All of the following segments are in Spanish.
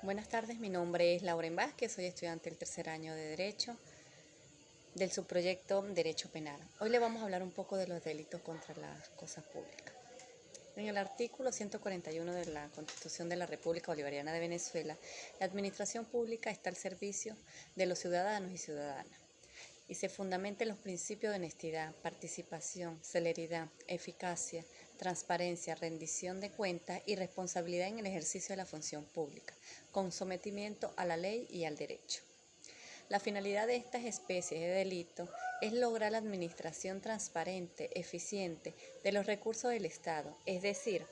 Buenas tardes, mi nombre es Lauren Vázquez, soy estudiante del tercer año de Derecho del subproyecto Derecho Penal. Hoy le vamos a hablar un poco de los delitos contra las cosas públicas. En el artículo 141 de la Constitución de la República Bolivariana de Venezuela, la administración pública está al servicio de los ciudadanos y ciudadanas y se fundamenta en los principios de honestidad, participación, celeridad, eficacia, transparencia, rendición de cuentas y responsabilidad en el ejercicio de la función pública, con sometimiento a la ley y al derecho. La finalidad de estas especies de delito es lograr la administración transparente, eficiente de los recursos del Estado, es decir,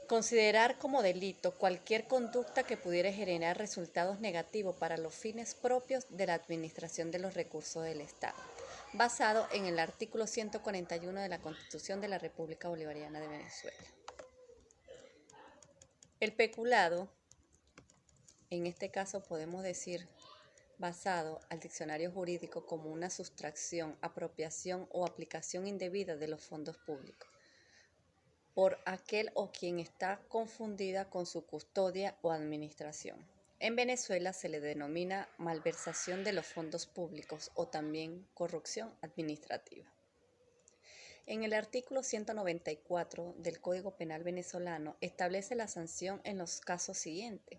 considerar como delito cualquier conducta que pudiera generar resultados negativos para los fines propios de la administración de los recursos del Estado, basado en el artículo 141 de la Constitución de la República Bolivariana de Venezuela. El peculado, en este caso podemos decir basado al diccionario jurídico como una sustracción, apropiación o aplicación indebida de los fondos públicos por aquel o quien está confundida con su custodia o administración. En Venezuela se le denomina malversación de los fondos públicos o también corrupción administrativa. En el artículo 194 del Código Penal venezolano establece la sanción en los casos siguientes.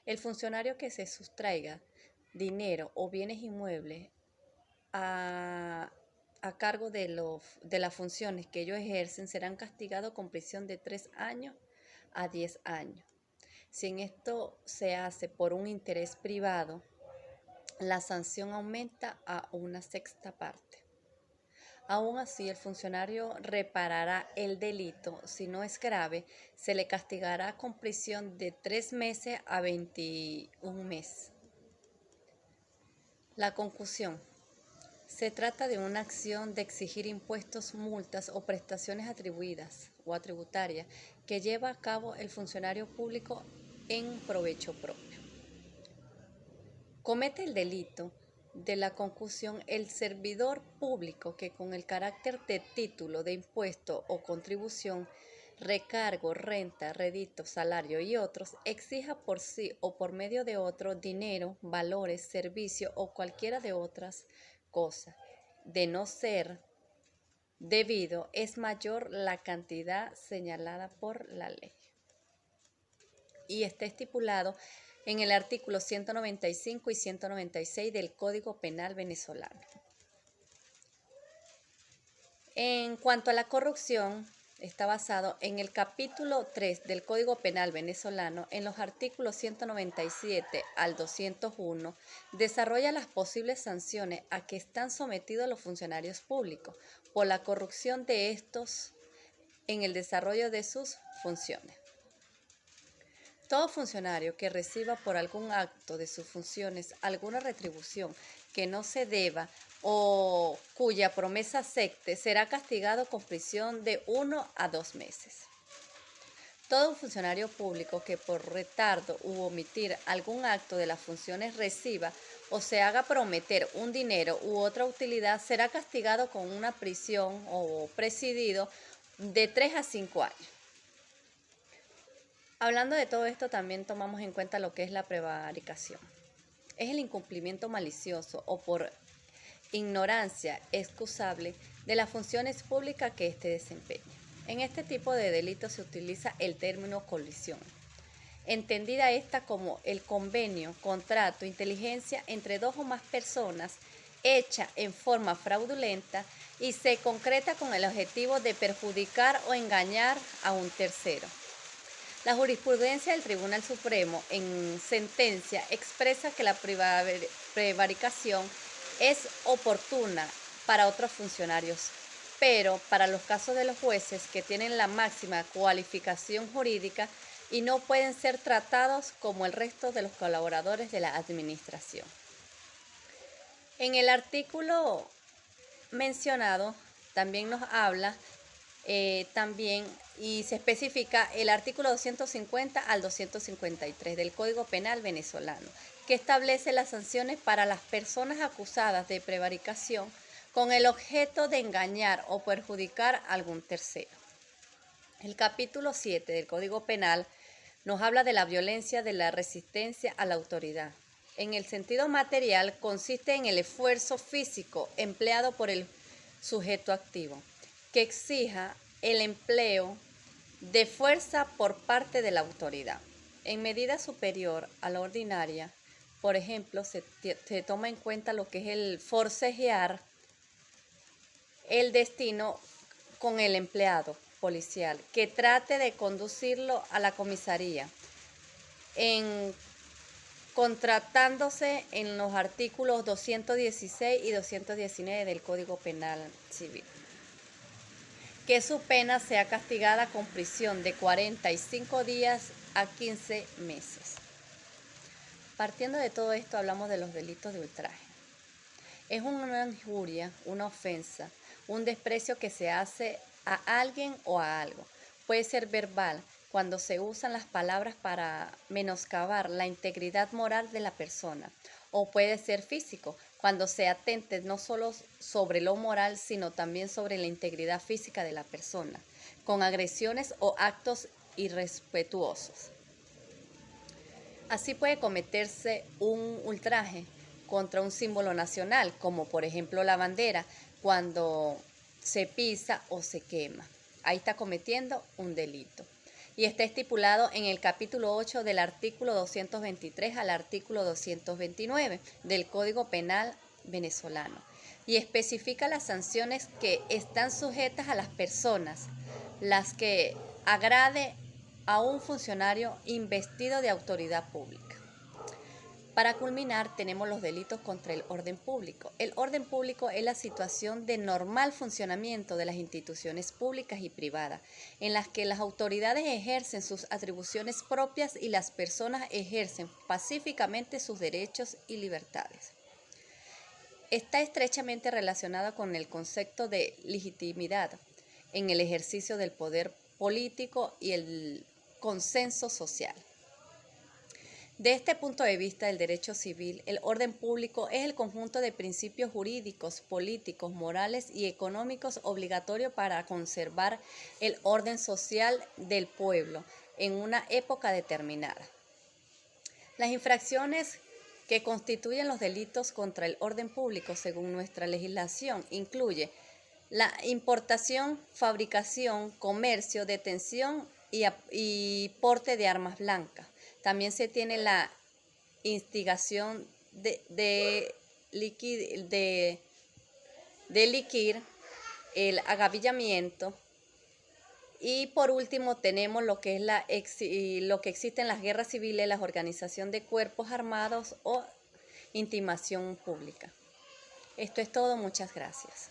El funcionario que se sustraiga dinero o bienes inmuebles a cargo de las funciones que ellos ejercen serán castigados con prisión de 3 años a 10 años. Si en esto se hace por un interés privado, la sanción aumenta a 1/6 parte. Aún así, el funcionario reparará el delito. Si no es grave, se le castigará con prisión de 3 meses a 21 meses. La concusión. Se trata de una acción de exigir impuestos, multas o prestaciones atribuidas o tributarias que lleva a cabo el funcionario público en provecho propio. Comete el delito de la concusión el servidor público que con el carácter de título de impuesto o contribución, recargo, renta, rédito, salario y otros, exija por sí o por medio de otro dinero, valores, servicio o cualquiera de otras cosas. De no ser debido, es mayor la cantidad señalada por la ley. Y está estipulado en el artículo 195 y 196 del Código Penal venezolano. En cuanto a la corrupción, está basado en el capítulo 3 del Código Penal venezolano, en los artículos 197 al 201, desarrolla las posibles sanciones a que están sometidos los funcionarios públicos por la corrupción de estos en el desarrollo de sus funciones. Todo funcionario que reciba por algún acto de sus funciones alguna retribución que no se deba o cuya promesa acepte será castigado con prisión de 1 a 2 meses. Todo funcionario público que por retardo u omitir algún acto de las funciones reciba o se haga prometer un dinero u otra utilidad será castigado con una prisión o presidido de 3 a 5 años. Hablando de todo esto, también tomamos en cuenta lo que es la prevaricación. Es el incumplimiento malicioso o por ignorancia excusable de las funciones públicas que éste desempeña. En este tipo de delitos se utiliza el término colisión, entendida esta como el convenio, contrato, inteligencia entre dos o más personas hecha en forma fraudulenta y se concreta con el objetivo de perjudicar o engañar a un tercero. La jurisprudencia del Tribunal Supremo en sentencia expresa que la prevaricación es oportuna para otros funcionarios, pero para los casos de los jueces que tienen la máxima cualificación jurídica y no pueden ser tratados como el resto de los colaboradores de la administración. En el artículo mencionado también nos habla y se especifica el artículo 250 al 253 del Código Penal venezolano, que establece las sanciones para las personas acusadas de prevaricación con el objeto de engañar o perjudicar a algún tercero. El capítulo 7 del Código Penal nos habla de la violencia, de la resistencia a la autoridad. En el sentido material, consiste en el esfuerzo físico empleado por el sujeto activo, que exija el empleo de fuerza por parte de la autoridad. En medida superior a la ordinaria, por ejemplo, se toma en cuenta lo que es el forcejear el destino con el empleado policial, que trate de conducirlo a la comisaría, contratándose en los artículos 216 y 219 del Código Penal Civil, que su pena sea castigada con prisión de 45 días a 15 meses. Partiendo de todo esto, hablamos de los delitos de ultraje. Es una injuria, una ofensa, un desprecio que se hace a alguien o a algo. Puede ser verbal, cuando se usan las palabras para menoscabar la integridad moral de la persona, o puede ser físico, cuando se atente no solo sobre lo moral, sino también sobre la integridad física de la persona, con agresiones o actos irrespetuosos. Así puede cometerse un ultraje contra un símbolo nacional, como por ejemplo la bandera, cuando se pisa o se quema. Ahí está cometiendo un delito. Y está estipulado en el capítulo 8 del artículo 223 al artículo 229 del Código Penal venezolano. Y especifica las sanciones que están sujetas a las personas, las que agrade a un funcionario investido de autoridad pública. Para culminar, tenemos los delitos contra el orden público. El orden público es la situación de normal funcionamiento de las instituciones públicas y privadas, en las que las autoridades ejercen sus atribuciones propias y las personas ejercen pacíficamente sus derechos y libertades. Está estrechamente relacionada con el concepto de legitimidad en el ejercicio del poder político y el consenso social. De este punto de vista del derecho civil, el orden público es el conjunto de principios jurídicos, políticos, morales y económicos obligatorios para conservar el orden social del pueblo en una época determinada. Las infracciones que constituyen los delitos contra el orden público según nuestra legislación incluye la importación, fabricación, comercio, detención y porte de armas blancas. También se tiene la instigación de liquir, el agavillamiento, y por último tenemos lo que es lo que existe en las guerras civiles, la organización de cuerpos armados o intimación pública. Esto es todo, muchas gracias.